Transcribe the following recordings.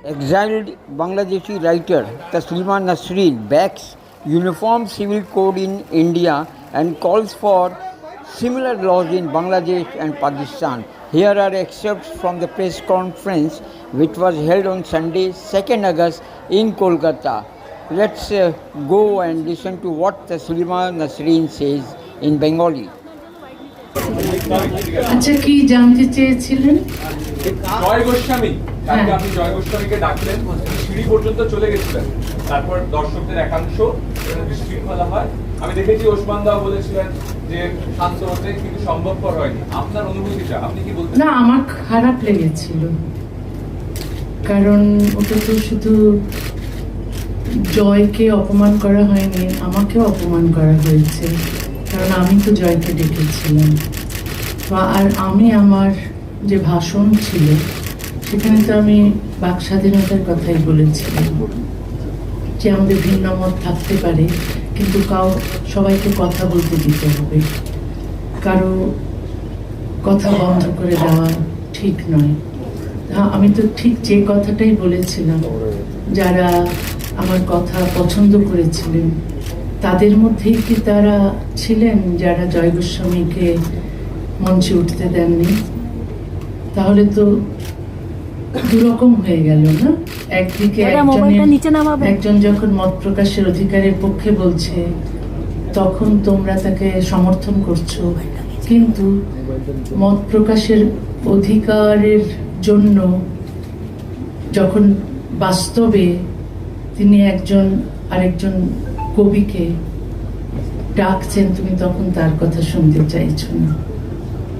Exiled Bangladeshi writer Taslima Nasreen backs Uniform Civil Code in India and calls for similar laws in Bangladesh and Pakistan. Here are excerpts from the press conference which was held on Sunday, 2nd August in Kolkata. Let's go and listen to what Taslima Nasreen says in Bengali. আচ্ছা, কি জানতে চেয়েছিলেন? জয় গোস্বামী, কালকে আপনি জয় গোস্বামীকে ডাকলেন, সিঁড়ি পর্যন্ত চলে গেছিলেন, তারপর দর্শকদের একাংশ বিশৃঙ্খলা হয়। আমি দেখেছি ওসমান দাও বলেছিলেন যে শান্ত হতে, কিন্তু সম্ভবপর হয়নি। আপনার অনুভূতিটা আপনি কি বলতেন? না, আমার খারাপ লেগেছিল, কারণ ওটা তো শুধু জয়কে অপমান করা হয়নি, আমাকেও অপমান করা হয়েছে, কারণ আমি তো জয়কে ডেকেছিলাম। আর আমি আমার যে ভাষণ ছিল সেখানে তো আমি বাক স্বাধীনতার কথাই বলেছিলাম, যে আমাদের ভিন্ন মত থাকতে পারে, কিন্তু সবাইকে কথা বলতে দিতে হবে, কারো কথা বন্ধ করে দেওয়া ঠিক নয়। আমি তো ঠিক যে কথাটাই বলেছিলাম। যারা আমার কথা পছন্দ করেছিলেন তাদের মধ্যেই কি তারা ছিলেন যারা জয় গোস্বামীকে মঞ্চে উঠতে দেননি? তাহলে তো দুরকম হয়ে গেল না? একদিকে একজন যখন মত প্রকাশের অধিকারের পক্ষে বলছে তখন তোমরা তাকে সমর্থন করছো, কিন্তু মত প্রকাশের অধিকারের জন্য যখন বাস্তবে তিনি আরেকজন কবিকে ডাকছেন, তুমি তখন তার কথা শুনতে চাইছো না।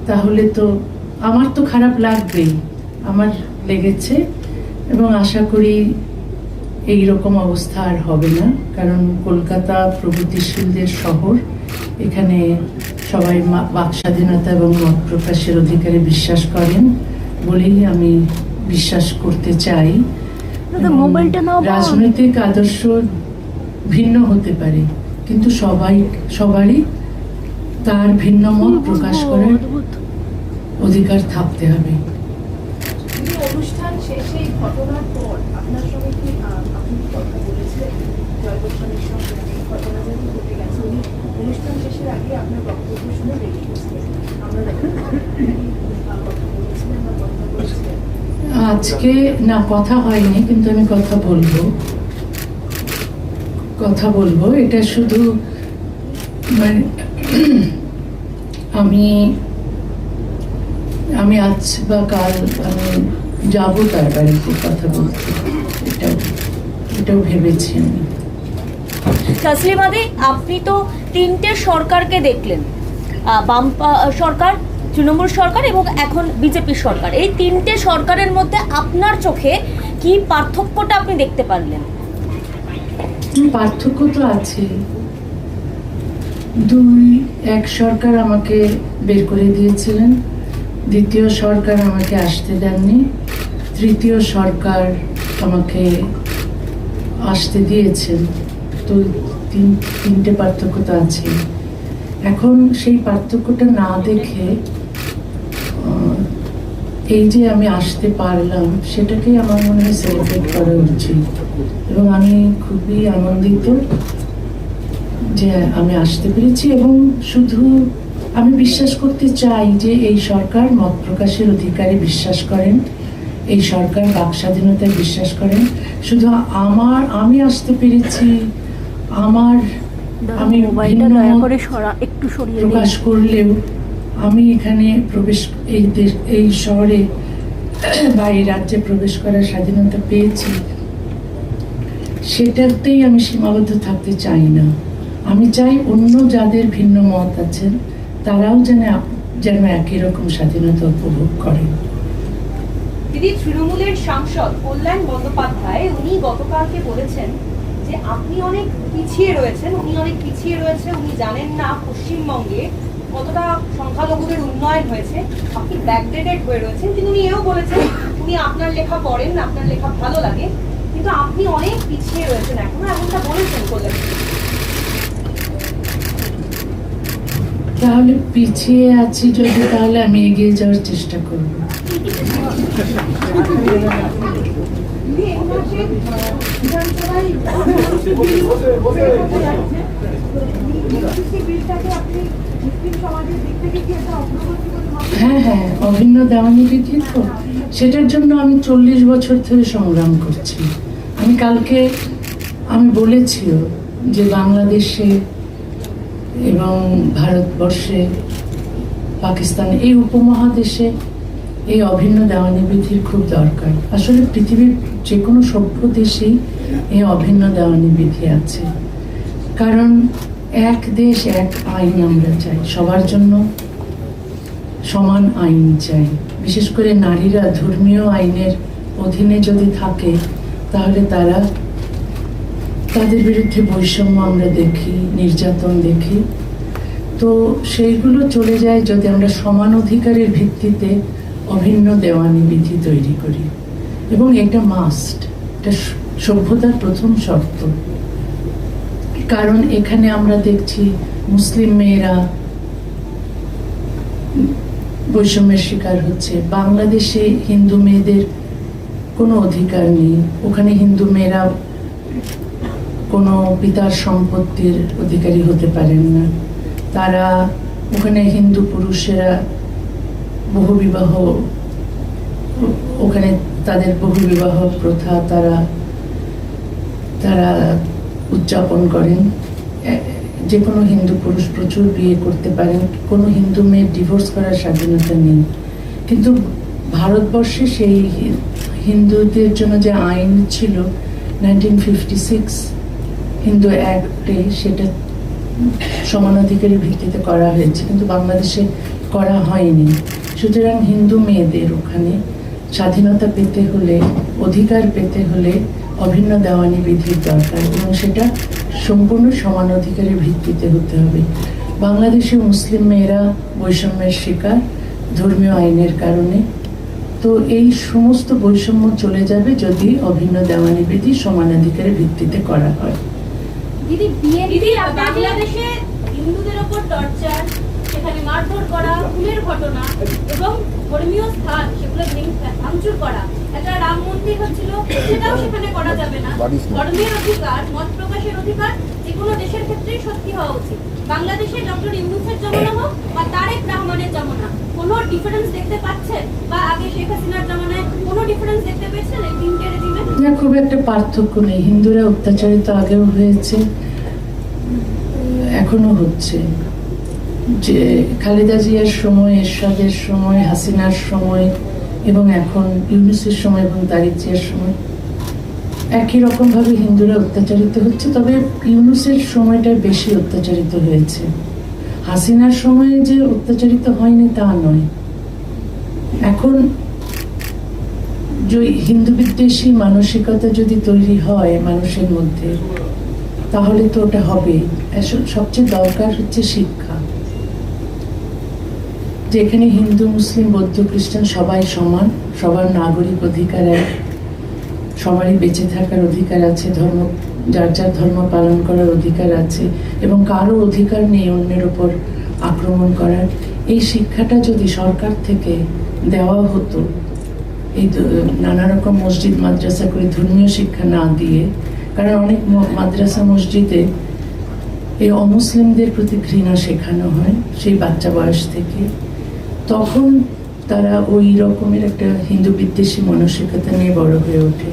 তাহলে তো আমার তো খারাপ লাগবেই, আমার লেগেছে, এবং আশা করি এই রকম অবস্থা আর হবে না, কারণ কলকাতা প্রগতিশীলদের শহর। এখানে সবাই বাক স্বাধীনতা এবং মত প্রকাশের অধিকারে বিশ্বাস করেন বলেই আমি বিশ্বাস করতে চাই। রাজনৈতিক আদর্শ ভিন্ন হতে পারে, কিন্তু সবারই তার ভিন্ন মত প্রকাশ করার অধিকার থাকতে হবে। অনুষ্ঠান শেষে ঘটনার পর আপনার সঙ্গে কি আপনি কথা বলেছিলেন জয় গোস্বামীর সঙ্গে? ঘটনা যেহেতু ঘটে গেছে, উনি অনুষ্ঠান শেষের আগে আপনার বক্তব্য শুনে বেরিয়ে গেছিলেন, আমরা কথা বলেছিলেন বা কথা বলেছিলেন? আজকে না, কথা হয়নি, কিন্তু আমি কথা বলবো। এটা শুধু মানে আমি আজ বা কাল আমি যাবো তার বাড়িতে কথা বলতে, এটাও ভেবেছি আমি। তাসলিমা দি, আপনি তো তিনটে সরকারকে দেখলেন, বাম সরকার, তৃণমূল সরকার এবং এখন বিজেপি সরকার। এই তিনটে সরকারের মধ্যে আপনার চোখে কি পার্থক্যটা আপনি দেখতে পারলেন? পার্থক্য তো আছে। এক সরকার আমাকে বের করে দিয়েছিলেন, দ্বিতীয় সরকার আমাকে আসতে দেননি, তৃতীয় সরকার আমাকে আসতে দিয়েছেন। তো তিনটে পার্থক্য তো আছে। এখন সেই পার্থক্যটা না দেখে এই যে আমি আসতে পারলাম সেটাকে আমার মনে হয় সেলিব্রেট করা উচিত, এবং আমি খুবই আনন্দিত যে আমি আসতে পেরেছি। এবং শুধু আমি বিশ্বাস করতে চাই যে এই সরকার মত প্রকাশের অধিকারে বিশ্বাস করেন, এই সরকার বাক স্বাধীনতায় বিশ্বাস করেন। শুধু আমি আসতে পেরেছি, আমি প্রকাশ করলেও আমি এখানে এই শহরে বা এই রাজ্যে প্রবেশ করার স্বাধীনতা পেয়েছি, সেটাতেই আমি সীমাবদ্ধ থাকতে চাই না। আমি চাই অন্য যাদের ভিন্ন মত আছেন তারাও যেন একই রকম স্বাধীনতা উপভোগ করেন। দিদি, তৃণমূলের সাংসদ কল্যাণ বন্দ্যোপাধ্যায় উনি গতকালকে বলেছেন যে আপনি অনেক পিছিয়ে রয়েছেন, উনি জানেন না পশ্চিমবঙ্গে কতটা সংখ্যালঘুদের উন্নয়ন হয়েছে, আপনি ব্যাকডেটেড হয়ে রয়েছেন। কিন্তু উনি এও বলেছেন উনি আপনার লেখা পড়েন, আপনার লেখা ভালো লাগে, কিন্তু আপনি অনেক পিছিয়ে রয়েছেন এখনো, এমনটা বলেছেন কল্যাণ। তাহলে পিছিয়ে আছি যদি, তাহলে আমি এগিয়ে যাওয়ার চেষ্টা করব। দিদি এই মাসে বিধানসভায় বিলটাকে আপনি মুসলিম সমাজের দিক থেকে কি একটা অগ্রগতি বলে মনে করেন? হ্যাঁ হ্যাঁ, অভিন্ন দেওয়ানি বিধি তো, সেটার জন্য আমি 40 বছর ধরে সংগ্রাম করছি। আমি বলেছিও যে বাংলাদেশে এবং ভারতবর্ষে, পাকিস্তান, এই উপমহাদেশে এই অভিন্ন দেওয়ানি বিধির খুব দরকার। আসলে পৃথিবীর যে কোনো সভ্য দেশেই এই অভিন্ন দেওয়ানি বিধি আছে, কারণ এক দেশ এক আইন আমরা চাই, সবার জন্য সমান আইন চাই। বিশেষ করে নারীরা ধর্মীয় আইনের অধীনে যদি থাকে তাহলে তাদের বিরুদ্ধে বৈষম্য আমরা দেখি, নির্যাতন দেখি। তো সেইগুলো চলে যায় যদি আমরা সমান অধিকারের ভিত্তিতে অভিন্ন দেওয়ানি বিধি তৈরি করি, এবং এটা মাস্ট, এটা সভ্যতার প্রথম শর্ত। কারণ এখানে আমরা দেখছি মুসলিম মেয়েরা বৈষম্যের শিকার হচ্ছে। বাংলাদেশে হিন্দু মেয়েদের কোনো অধিকার নেই, ওখানে হিন্দু মেয়েরা কোনো পিতার সম্পত্তির অধিকারী হতে পারেন না। তারা ওখানে হিন্দু পুরুষেরা বহুবিবাহ, ওখানে তাদের বহুবিবাহ প্রথা তারা উদযাপন করেন। যে কোনো হিন্দু পুরুষ প্রচুর বিয়ে করতে পারেন, কোনো হিন্দু মেয়ের ডিভোর্স করার স্বাধীনতা নেই। কিন্তু ভারতবর্ষে সেই হিন্দুদের জন্য যে আইন ছিল 1956 হিন্দু অ্যাক্টে, সেটা সমানাধিকারের ভিত্তিতে করা হয়েছে, কিন্তু বাংলাদেশে করা হয়নি। সুতরাং হিন্দু মেয়েদের ওখানে স্বাধীনতা পেতে হলে, অধিকার পেতে হলে অভিন্ন দেওয়ানি বিধির দরকার, এবং সেটা সম্পূর্ণ সমান অধিকারের ভিত্তিতে হতে হবে। বাংলাদেশে মুসলিম মেয়েরা বৈষম্যের শিকার ধর্মীয় আইনের কারণে। তো এই সমস্ত বৈষম্য চলে যাবে যদি অভিন্ন দেওয়ানি বিধি সমানাধিকারের ভিত্তিতে করা হয়। দিদি বাংলাদেশে হিন্দুদের ওপর টর্চার, সেখানে মারধর করা, খুনের ঘটনা এবং ধর্মীয় স্থান সেগুলো ভাঙচুর করা, একটা রাম মন্দির হচ্ছিল, সেটাও সেখানে করা যাবে না। ধর্মের অধিকার, মত প্রকাশের অধিকার যে কোনো দেশের ক্ষেত্রেই সত্যি হওয়া উচিত। বাংলাদেশে ডক্টর ইউনূসের জমানা হোক বা তারেক রহমানের জমানা, কোনো ডিফারেন্স দেখতে পাচ্ছেন? বা আগে শেখ হাসিনার জমানায় কোনো ডিফারেন্স দেখতে পেয়েছেন এই তিনটে রেজিমে? না, খুব একটা পার্থক্য নেই। হিন্দুরা অত্যাচারিত আগেও হয়েছে, এখনো হচ্ছে। যে খালেদা জিয়ার সময়, এরশাদের সময়, হাসিনার সময় এবং এখন ইউনূসের সময় এবং তারেক জিয়ার সময় একই রকমভাবে হিন্দুরা অত্যাচারিত হচ্ছে। তবে ইউনূসের সময়টায় বেশি অত্যাচারিত হয়েছে। হাসিনার সময়ে যে অত্যাচারিত হয়নি তা নয়। এখন যে হিন্দু বিদ্বেষী মানসিকতা যদি তৈরি হয় মানুষের মধ্যে, তাহলে তো ওটা হবে। সবচেয়ে দরকার হচ্ছে শিক্ষা, যেখানে হিন্দু, মুসলিম, বৌদ্ধ, খ্রিস্টান সবাই সমান, সবার নাগরিক অধিকার এক, সবারই বেঁচে থাকার অধিকার আছে, যার যার ধর্ম পালন করার অধিকার আছে, এবং কারো অধিকার নেই অন্যের ওপর আক্রমণ করার। এই শিক্ষাটা যদি সরকার থেকে দেওয়া হতো, এই নানা রকম মসজিদ মাদ্রাসা করে ধর্মীয় শিক্ষা না দিয়ে, কারণ অনেক মাদ্রাসা মসজিদে এই অমুসলিমদের প্রতি ঘৃণা শেখানো হয় সেই বাচ্চা বয়স থেকে, তখন তারা ওই রকমের একটা হিন্দু বিদ্বেষী মানসিকতা নিয়ে বড় হয়ে ওঠে।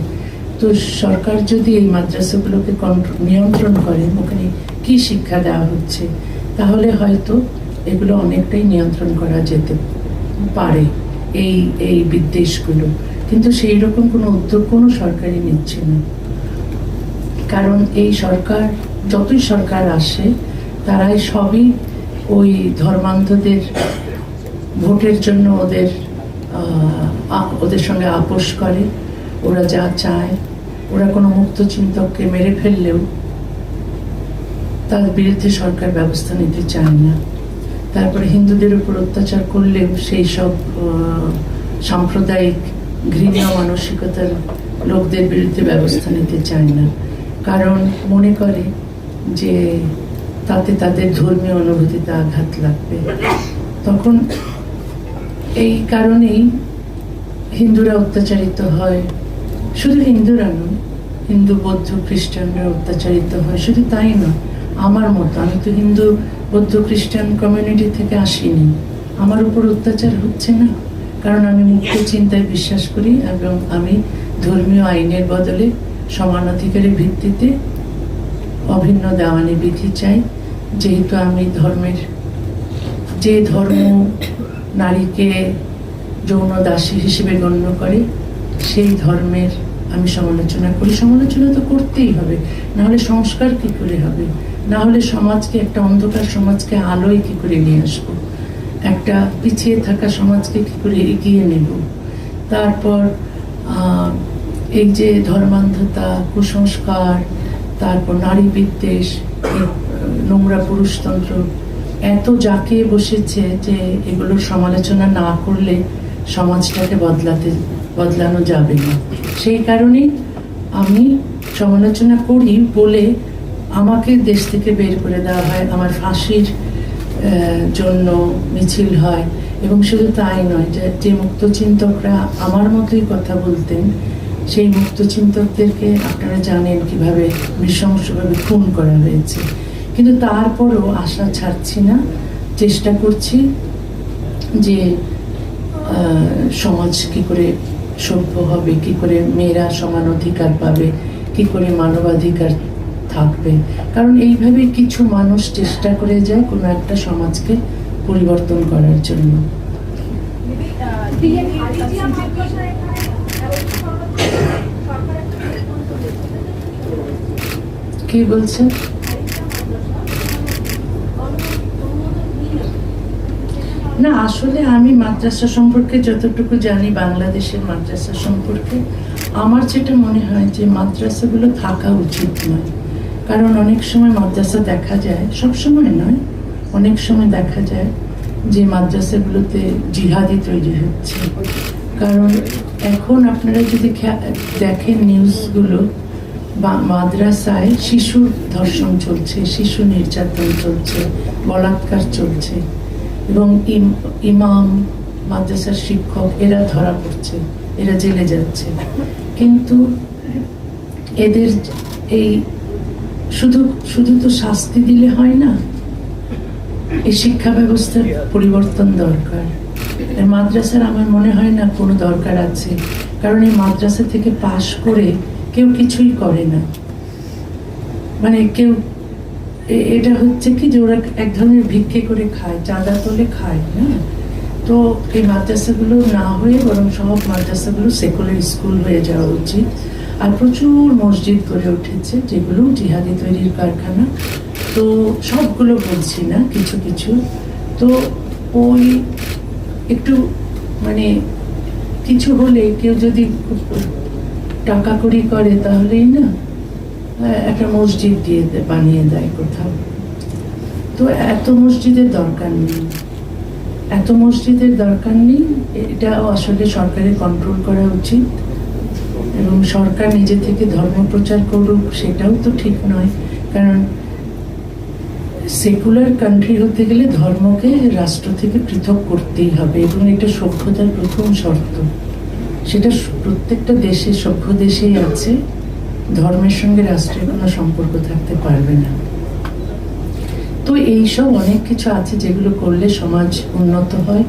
তো সরকার যদি এই মাদ্রাসাগুলোকে নিয়ন্ত্রণ করে, ওখানে কি শিক্ষা দেওয়া হচ্ছে, তাহলে হয়তো এগুলো অনেকটাই নিয়ন্ত্রণ করা যেতে পারে, এই বিদ্বেষগুলো। কিন্তু সেই রকম কোনো উদ্যোগ কোনো সরকারই নিচ্ছে না। কারণ এই সরকার, যতই সরকার আসে, তারাই সবই ওই ধর্মান্ধদের ভোটের জন্য ওদের সঙ্গে আপোষ করে। ওরা যা চায়, ওরা কোনো মুক্ত চিন্তককে মেরে ফেললেও তার বিরুদ্ধে সরকার ব্যবস্থা নিতে চায় না। তারপরে হিন্দুদের উপর অত্যাচার করলেও সেই সব সাম্প্রদায়িক ঘৃণা মানসিকতার লোকদের বিরুদ্ধে ব্যবস্থা নিতে চায় না, কারণ মনে করে যে তাতে তাদের ধর্মীয় অনুভূতিতে আঘাত লাগবে। তখন এই কারণেই হিন্দুরা অত্যাচারিত হয়, শুধু হিন্দুরা নয়, হিন্দু বৌদ্ধ খ্রিস্টানরা অত্যাচারিত হয়, শুধু তাই নয়, আমার মতো, আমি তো হিন্দু বৌদ্ধ খ্রিস্টান কমিউনিটি থেকে আসিনি, আমার উপর অত্যাচার হচ্ছে না, কারণ আমি মুক্ত চিন্তায় বিশ্বাস করি এবং আমি ধর্মীয় আইনের বদলে সমান অধিকারের ভিত্তিতে অভিন্ন দেওয়ানি বিধি চাই। যেহেতু আমি যে ধর্ম নারীকে যৌন দাসী হিসেবে গণ্য করে সেই ধর্মের আমি সমালোচনা করি। সমালোচনা তো করতেই হবে, নাহলে সংস্কার কি করে হবে, না হলে সমাজকে, একটা অন্ধকার সমাজকে আলোয় কি করে নিয়ে আসবো, একটা পিছিয়ে থাকা সমাজকে কি করে এগিয়ে নেব। তারপর এই যে ধর্মান্ধতা, কুসংস্কার, তারপর নারী বিদ্বেষ, নোংরা পুরুষতন্ত্র এত জাঁকিয়ে বসেছে যে এগুলোর সমালোচনা না করলে সমাজটাকে বদলানো যাবে না। সেই কারণেই আমি সমালোচনা করি বলে আমাকে দেশ থেকে বের করে দেওয়া হয়, আমার ফাঁসির জন্য মিছিল হয়। এবং শুধু তাই নয়, যে মুক্তচিন্তকরা আমার মতোই কথা বলতেন, সেই মুক্তচিন্তকদেরকে আপনারা জানেন কিভাবে নৃশংসভাবে খুন করা হয়েছে। কিন্তু তারপরও আশা ছাড়ছি না, চেষ্টা করছি যে সমাজ কি করে সভ্য হবে, কি করে মেয়েরা সমান অধিকার পাবে, কি করে মানবাধিকার থাকবে। কারণ এইভাবে কিছু মানুষ চেষ্টা করে যায় কোনো একটা সমাজকে পরিবর্তন করার জন্য। কি বলছেন? না, আসলে আমি মাদ্রাসা সম্পর্কে যতটুকু জানি, বাংলাদেশের মাদ্রাসা সম্পর্কে আমার যেটা মনে হয় যে মাদ্রাসাগুলো থাকা উচিত নয়। কারণ অনেক সময় মাদ্রাসা দেখা যায়, সব সময় নয়, অনেক সময় দেখা যায় যে মাদ্রাসাগুলোতে জিহাদি তৈরি হচ্ছে। কারণ এখন আপনারা যদি দেখেন নিউজগুলো, মাদ্রাসায় শিশু ধর্ষণ চলছে, শিশু নির্যাতন চলছে, বলাৎকার চলছে, এবং ইমাম, মাদ্রাসার শিক্ষক এরা ধরা পড়ছে, এরা জেলে যাচ্ছে। কিন্তু এদের এই শুধু তো শাস্তি দিলে হয় না, এই শিক্ষা ব্যবস্থার পরিবর্তন দরকার। মাদ্রাসার আমার মনে হয় না কোনো দরকার আছে, কারণ এই মাদ্রাসা থেকে পাশ করে কেউ কিছুই করে না। মানে কেউ, এটা হচ্ছে কি যে ওরা এক ধরনের ভিক্ষে করে খায়, চাঁদা তোলে খায় না। তো এই মাদ্রাসাগুলো না হয়ে বরং সব মাদ্রাসাগুলো সেকুলার স্কুল হয়ে যাওয়া উচিত। আর প্রচুর মসজিদ গড়ে উঠেছে যেগুলো জিহাদি তৈরির কারখানা। তো সবগুলো বলছি না, কিছু কিছু। তো ওই একটু মানে কিছু হলে কেউ যদি টাকা কড়ি করে তাহলেই না একটা মসজিদ বানিয়ে দেয় কোথাও। তো এত মসজিদের দরকার নেই, এত মসজিদের দরকার নেই। এটাও আসলে সরকারের কন্ট্রোল করা উচিত, এবং সরকার নিজে থেকে ধর্ম প্রচার করুক সেটাও তো ঠিক নয়। কারণ সেকুলার কান্ট্রি হতে গেলে ধর্মকে রাষ্ট্র থেকে পৃথক করতেই হবে, এবং এটা সভ্যতার প্রথম শর্ত। সেটা প্রত্যেকটা দেশে, সভ্য দেশেই আছে, ধর্মের সঙ্গে রাষ্ট্রের কোনো সম্পর্ক থাকতে পারবে না। তো এইসব অনেক কিছু আছে যেগুলো করলে সমাজ উন্নত হয়,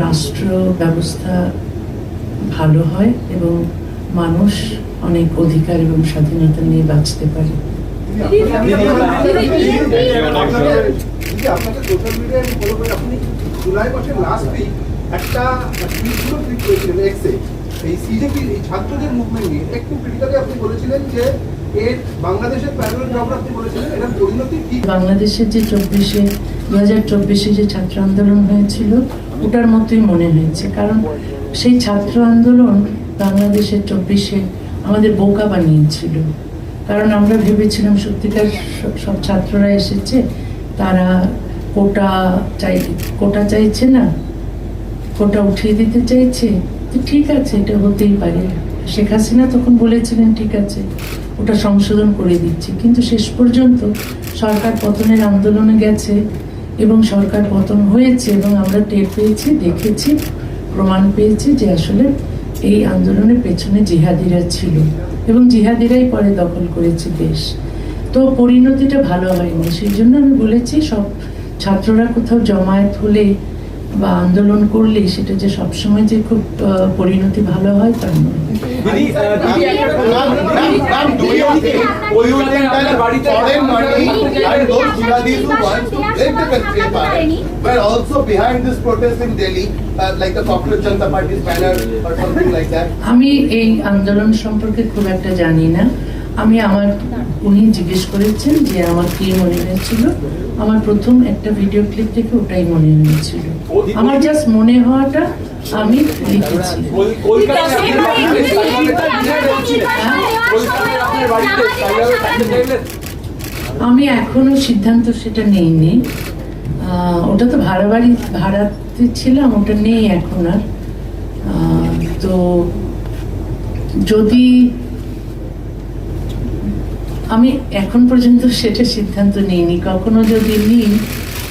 রাষ্ট্র ব্যবস্থা ভালো হয়, এবং মানুষ অনেক অধিকার এবং স্বাধীনতা নিয়ে বাঁচতে পারে। আপনাদের সোশ্যাল মিডিয়ায় আমি ফলো করি, আপনি জুলাই মাসের লাস্ট উইক একটা টুইট করেছিলেন এক্সে, এই সিজেপি এই ছাত্রদের মুভমেন্ট নিয়ে একটু ক্রিটিক্যালি আপনি বলেছিলেন যে এর বাংলাদেশের প্যারালাল জব আপনি বলেছিলেন এটার পরিণতি কি। বাংলাদেশের যে 2024 যে ছাত্র আন্দোলন হয়েছিল ওটার মতোই মনে হয়েছে। কারণ সেই ছাত্র আন্দোলন বাংলাদেশের 24 আমাদের বোকা বানিয়েছিল। কারণ আমরা ভেবেছিলাম সত্যিকার সব ছাত্ররা এসেছে, তারা কোটা চাইছে না, কোটা উঠিয়ে দিতে চাইছে, তো ঠিক আছে, এটা হতেই পারে। শেখ হাসিনা তখন বলেছিলেন ঠিক আছে, ওটা সংশোধন করে দিচ্ছি। কিন্তু শেষ পর্যন্ত সরকার পতনের আন্দোলনে গেছে, এবং সরকার পতন হয়েছে, এবং আমরা টের পেয়েছি, দেখেছি, প্রমাণ পেয়েছি যে আসলে এই আন্দোলনের পেছনে জিহাদিরা ছিল এবং জিহাদিরাই পরে দখল করেছে দেশ। তো পরিণতিটা ভালো হয়নি, সেই জন্য আমি বলেছি সব ছাত্ররা কোথাও জমায়েত হলে বা আন্দোলন করলে সেটা যে সবসময় যে খুব পরিণতি ভালো হয় তা নয়। দিদি, দিদি একটা Ma'am, do you think foreign money and those jihadis who want to break the country apart were also behind this protest in Delhi, like the Cockroach Janata Party's banner or something like that? আমি এই আন্দোলন সম্পর্কে খুব একটা জানি না। উনি জিজ্ঞেস করেছেন যে আমার কি মনে হয়েছিল, আমার প্রথম একটা ভিডিও ক্লিপ থেকে ওটাই মনে হয়েছিল। আমার জাস্ট মনে হওয়াটা আমি লিখেছি। কলকাতায় আপনার বাড়িতে সাইবারে থাকতে চাইলেন? আমি এখনো সিদ্ধান্ত সেটা নেইনি। ওটা তো ভাড়াতে ছিলাম, ওটা নেই এখন আর। তো যদি আমি এখন পর্যন্ত সেটা সিদ্ধান্ত নিইনি, কখনো যদি নিই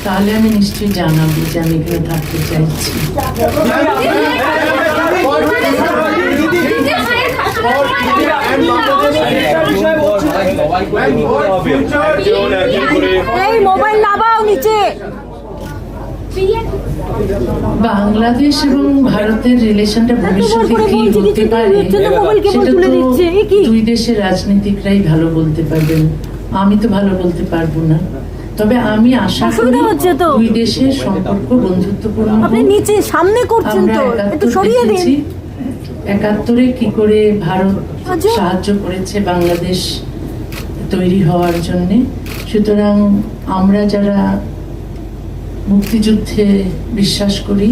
তাহলে আমি নিশ্চয়ই জানাবো যে আমি এখানে থাকতে চাইছি। মোবাইল নামাও নিচে। বাংলাদেশ এবং ভারতের রিলেশনটা ভবিষ্যতে কি হতে পারে সেটা তো দুই দেশের রাজনীতিকরাই ভালো বলতে পারবেন, আমি তো ভালো বলতে পারবো না। তবে আমি আশা করি দুই দেশের সম্পর্ক বন্ধুত্বপূর্ণ। আপনি নিচে সামনে করছেন তো, একটু সরিয়ে দিন। 71-এ কি করে ভারত সাহায্য করেছে বাংলাদেশ তৈরি হওয়ার জন্য, সুতরাং আমরা যারা মুক্তিযুদ্ধে বিশ্বাস করি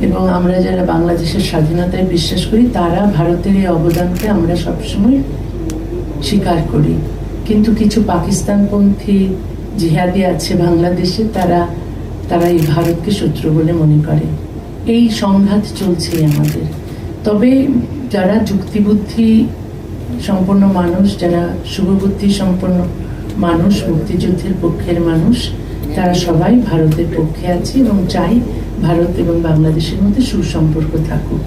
এবং আমরা যারা বাংলাদেশের স্বাধীনতায় বিশ্বাস করি, তারা ভারতের এই অবদানকে আমরা সবসময় স্বীকার করি। কিন্তু কিছু পাকিস্তানপন্থী জিহাদি আছে বাংলাদেশে, তারা এই ভারতকে শত্রু বলে মনে করে। এই সংঘাত চলছে আমাদের। তবে যারা যুক্তিবুদ্ধি সম্পন্ন মানুষ, যারা শুভবুদ্ধি সম্পন্ন মানুষ, মুক্তিযুদ্ধের পক্ষের মানুষ, তারা সবাই ভারতের পক্ষে আছে এবং চাই ভারত এবং বাংলাদেশের মধ্যে সুসম্পর্ক থাকুক।